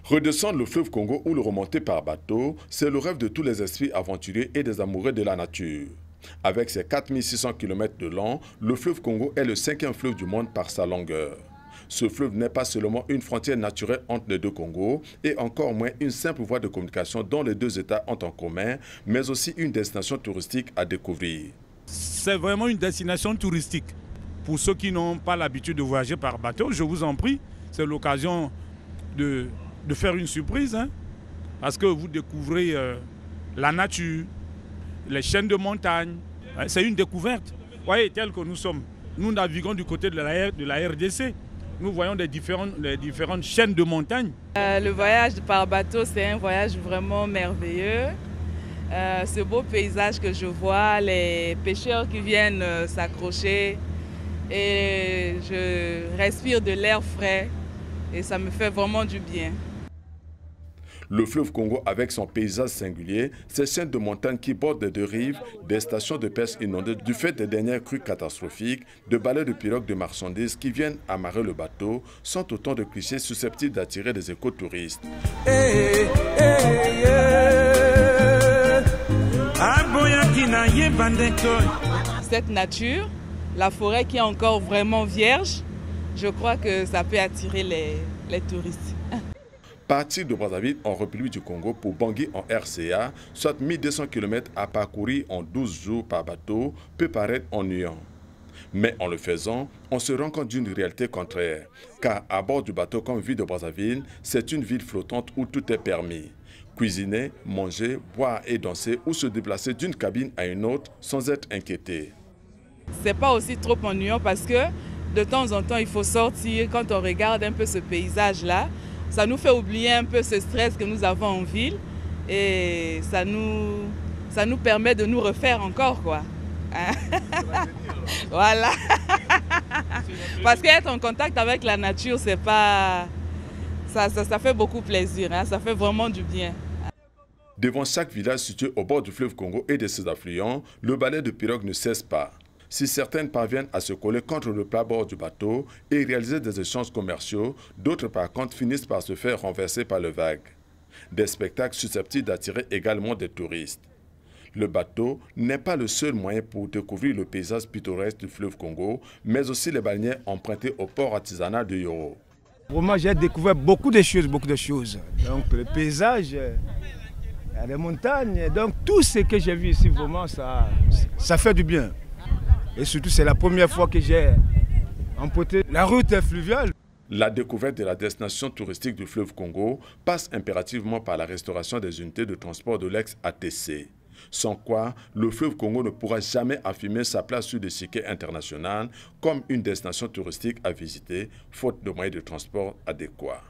Redescendre le fleuve Congo ou le remonter par bateau, c'est le rêve de tous les esprits aventuriers et des amoureux de la nature. Avec ses 4600 km de long, le fleuve Congo est le 5e fleuve du monde par sa longueur. Ce fleuve n'est pas seulement une frontière naturelle entre les deux Congos et encore moins une simple voie de communication dont les deux États ont en commun, mais aussi une destination touristique à découvrir. C'est vraiment une destination touristique. Pour ceux qui n'ont pas l'habitude de voyager par bateau, je vous en prie, c'est l'occasion de faire une surprise, hein, parce que vous découvrez la nature, les chaînes de montagne. Hein, c'est une découverte. Vous voyez, tel que nous sommes, nous naviguons du côté de la RDC. Nous voyons les différentes chaînes de montagne. Le voyage par bateau, c'est un voyage vraiment merveilleux. Ce beau paysage que je vois, les pêcheurs qui viennent s'accrocher et je respire de l'air frais et ça me fait vraiment du bien. Le fleuve Congo, avec son paysage singulier, ses chaînes de montagnes qui bordent les deux rives, des stations de pêche inondées du fait des dernières crues catastrophiques, de balais de pirogues de marchandises qui viennent amarrer le bateau, sont autant de clichés susceptibles d'attirer des écotouristes. Cette nature, la forêt qui est encore vraiment vierge, je crois que ça peut attirer les touristes. Partir de Brazzaville en République du Congo pour Bangui en RCA, soit 1200 km à parcourir en 12 jours par bateau, peut paraître ennuyant. Mais en le faisant, on se rend compte d'une réalité contraire. Car à bord du bateau comme ville de Brazzaville, c'est une ville flottante où tout est permis. Cuisiner, manger, boire et danser ou se déplacer d'une cabine à une autre sans être inquiété. C'est pas aussi trop ennuyant parce que de temps en temps, il faut sortir quand on regarde un peu ce paysage-là. Ça nous fait oublier un peu ce stress que nous avons en ville et ça nous permet de nous refaire encore, quoi. Voilà. Parce qu'être en contact avec la nature, c'est pas... ça fait beaucoup plaisir, hein? Ça fait vraiment du bien. Devant chaque village situé au bord du fleuve Congo et de ses affluents, le balai de pirogues ne cesse pas. Si certaines parviennent à se coller contre le plat-bord du bateau et réaliser des échanges commerciaux, d'autres par contre finissent par se faire renverser par les vagues. Des spectacles susceptibles d'attirer également des touristes. Le bateau n'est pas le seul moyen pour découvrir le paysage pittoresque du fleuve Congo, mais aussi les balnéaires empruntés au port artisanal de Yoro. Pour moi, j'ai découvert beaucoup de choses. Donc le paysage, les montagnes, donc tout ce que j'ai vu ici, vraiment, ça fait du bien. Et surtout, c'est la première fois que j'ai emprunté la route fluviale. La découverte de la destination touristique du fleuve Congo passe impérativement par la restauration des unités de transport de l'ex-ATC. Sans quoi, le fleuve Congo ne pourra jamais affirmer sa place sur l'échiquier international comme une destination touristique à visiter, faute de moyens de transport adéquats.